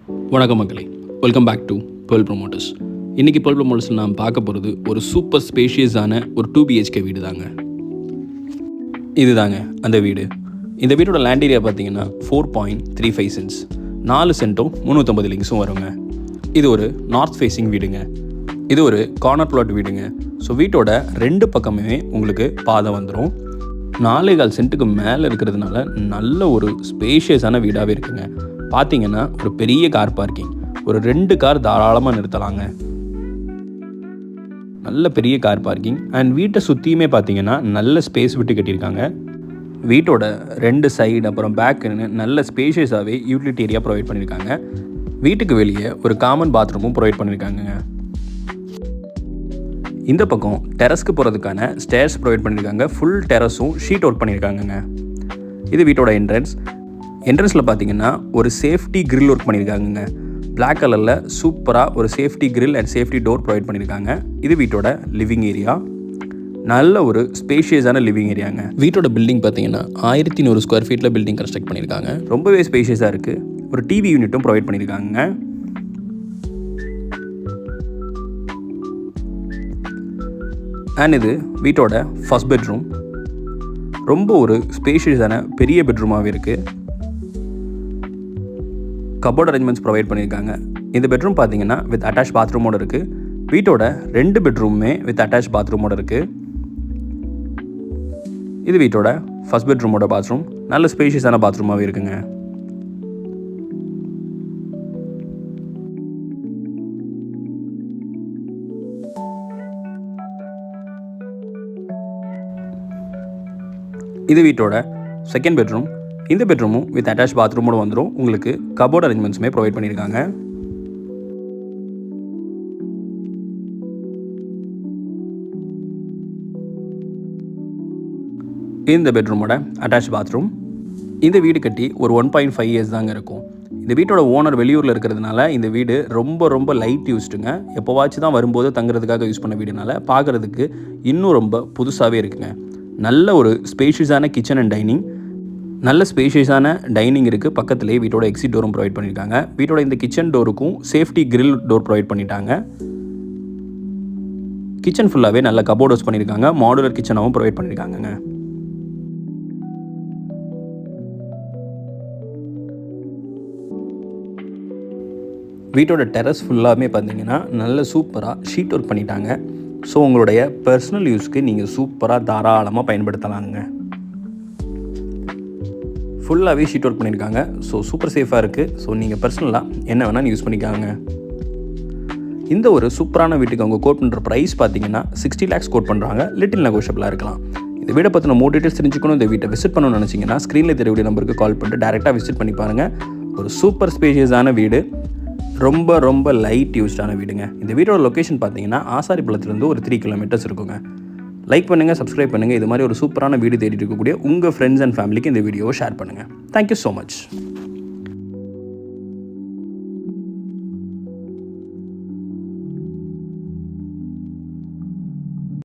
வணக்கம் மக்களே, welcome back to Pearl Promoters. இன்றைக்கி பேர்ல் ப்ரொமோட்டர்ஸில் நாம் பார்க்க போகிறது ஒரு சூப்பர் ஸ்பேஷியஸான ஒரு 2 BHK வீடு தாங்க. இது தாங்க அந்த வீடு. இந்த வீட்டோட லேண்ட் ஏரியா பார்த்தீங்கன்னா 4.35 சென்ட்ஸ், 4 சென்ட்டும் 350 லிங்ஸும் வருங்க. இது ஒரு நார்த் ஃபேஸிங் வீடுங்க. இது ஒரு கார்னர் பிளாட் வீடுங்க. ஸோ வீட்டோட 2 பக்கமே உங்களுக்கு பாதை வந்துடும். 4.25 சென்ட்டுக்கு மேலே இருக்கிறதுனால நல்ல ஒரு ஸ்பேஷியஸான வீடாகவே இருக்குங்க. பார்த்தீங்கன்னா ஒரு பெரிய கார் பார்க்கிங், ஒரு 2 கார் தாராளமாக நிறுத்தலாங்க. நல்ல பெரிய கார் பார்க்கிங் அண்ட் வீட்டை சுற்றியுமே பார்த்தீங்கன்னா நல்ல ஸ்பேஸ் விட்டு கட்டியிருக்காங்க. வீட்டோட 2 சைடு அப்புறம் பேக்குன்னு நல்ல ஸ்பேஷியஸாகவே யூட்டிலிட்டி ஏரியா ப்ரொவைட் பண்ணியிருக்காங்க. வீட்டுக்கு வெளியே ஒரு காமன் பாத்ரூமும் ப்ரொவைட் பண்ணியிருக்காங்க. இந்த பக்கம் டெரஸ்க்கு போகிறதுக்கான ஸ்டேர்ஸ் ப்ரொவைட் பண்ணியிருக்காங்க. ஃபுல் டெரஸும் ஷீட் ஒர்க் பண்ணியிருக்காங்கங்க. இது வீட்டோட என்ட்ரன்ஸில் பார்த்தீங்கன்னா ஒரு சேஃப்டி கிரில் ஒர்க் பண்ணியிருக்காங்கங்க. பிளாக் கலரில் சூப்பராக ஒரு safety grill and safety door provide பண்ணியிருக்காங்க. இது வீட்டோட லிவிங் ஏரியா. நல்ல ஒரு ஸ்பேஷியஸான லிவிங் ஏரியாங்க. வீட்டோட பில்டிங் பார்த்தீங்கன்னா 1100 ஸ்கொயர் ஃபீட்டில் பில்டிங் கன்ஸ்ட்ரக்ட் பண்ணியிருக்காங்க. ரொம்பவே ஸ்பேஷியஸாக இருக்குது. ஒரு டிவி யூனிட்டும் ப்ரொவைட் பண்ணியிருக்காங்க. அண்ட் இது வீட்டோட ஃபர்ஸ்ட் பெட்ரூம். ரொம்ப ஒரு ஸ்பேஷியஸான பெரிய பெட்ரூமாகவே இருக்குது. கபோர்ட் அரேஞ்ச்மெண்ட்ஸ் ப்ரொவைட் பண்ணியிருக்காங்க. இந்த பெட்ரூம் பார்த்தீங்கன்னா வித் அட்டாச் பாத்ரூமோடு இருக்குது. வீட்டோட 2 பெட்ரூமுமே வித் அட்டாச் பாத்ரூமோடு இருக்குது. இது வீட்டோட ஃபர்ஸ்ட் பெட்ரூமோட பாத்ரூம். நல்ல ஸ்பேஷியஸான பாத்ரூமாகவே இருக்குங்க. இது வீட்டோட செகண்ட் பெட்ரூம். இந்த பெட்ரூமும் வித் அட்டாச் பாத்ரூமோடு வந்துடும். உங்களுக்கு கபோர்ட் அரேஞ்ச்மெண்ட்ஸுமே ப்ரொவைட் பண்ணியிருக்காங்க. இந்த பெட்ரூமோட அட்டாச் பாத்ரூம். இந்த வீடு கட்டி ஒரு 1.5 இயர்ஸ் தாங்க இருக்கும். இந்த வீட்டோட ஓனர் வெளியூரில் இருக்கிறதுனால இந்த வீடு ரொம்ப லைட் யூஸ்டுங்க. எப்போவாச்சும் தான் வரும்போது தங்குறதுக்காக யூஸ் பண்ண வீடுனால பார்க்குறதுக்கு இன்னும் ரொம்ப புதுசாகவே இருக்குங்க. நல்ல ஒரு ஸ்பேஷியஸான கிச்சன் அண்ட் டைனிங். நல்ல ஸ்பேஷியஸான டைனிங் இருக்குது. பக்கத்துலேயே வீட்டோட எக்ஸிட் டோரும் ப்ரொவைட் பண்ணியிருக்காங்க. வீட்டோட இந்த கிச்சன் டோருக்கும் சேஃப்டி கிரில் டோர் ப்ரொவைட் பண்ணிட்டாங்க. கிச்சன் ஃபுல்லாகவே நல்ல கபோர்ட் யூஸ் பண்ணியிருக்காங்க. மாடுலர் கிச்சனாகவும் ப்ரொவைட் பண்ணியிருக்காங்கங்க. வீட்டோட டெரஸ் ஃபுல்லாகவே பார்த்தீங்கன்னா நல்ல சூப்பராக ஷீட் ஒர்க் பண்ணிட்டாங்க. ஸோ உங்களுடைய பர்சனல் யூஸ்க்கு நீங்கள் சூப்பராக தாராளமாக பயன்படுத்தலாங்க. ஃபுல்லாகவே ஷீட் ஒர்க் பண்ணியிருக்காங்க. ஸோ சூப்பர் சேஃபாக இருக்குது. ஸோ நீங்கள் பர்சனலாக என்ன வேணாலும் யூஸ் பண்ணிக்காங்க. இந்த ஒரு சூப்பரான வீட்டுக்கு அவங்க கோட் பண்ணுற ப்ரைஸ் பார்த்தீங்கன்னா 60 lakhs கோட் பண்ணுறாங்க. லிட்டில் நெகோஷியபிளாக இருக்கலாம். இந்த வீடை பற்றின மோர் டீட்டெயில்ஸ் தெரிஞ்சுக்கணும், இந்த வீட்டை விசிட் பண்ணணும்னு நினச்சிங்கன்னா ஸ்க்ரீனில் தெரியக்கூடிய நம்பருக்கு கால் பண்ணிட்டு டேரெக்டாக விசிட் பண்ணி பாருங்கள். ஒரு சூப்பர் ஸ்பேஷியஸான வீடு, ரொம்ப லைட் யூஸ்டான வீடுங்க. இந்த வீடோட லொக்கேஷன் பார்த்தீங்கன்னா ஆசாரிப்பள்ளத்துலேருந்து ஒரு 3 kilometers இருக்குங்க. லைக் பண்ணுங்கள், சப்ஸ்கிரைப் பண்ணுங்கள். இது மாதிரி ஒரு சூப்பரான வீடு தேடிட்டு இருக்கக்கூடிய உங்கள் ஃப்ரெண்ட்ஸ் அண்ட் ஃபேமிலிக்கு இந்த வீடியோவை ஷேர் பண்ணுங்கள். Thank you so much.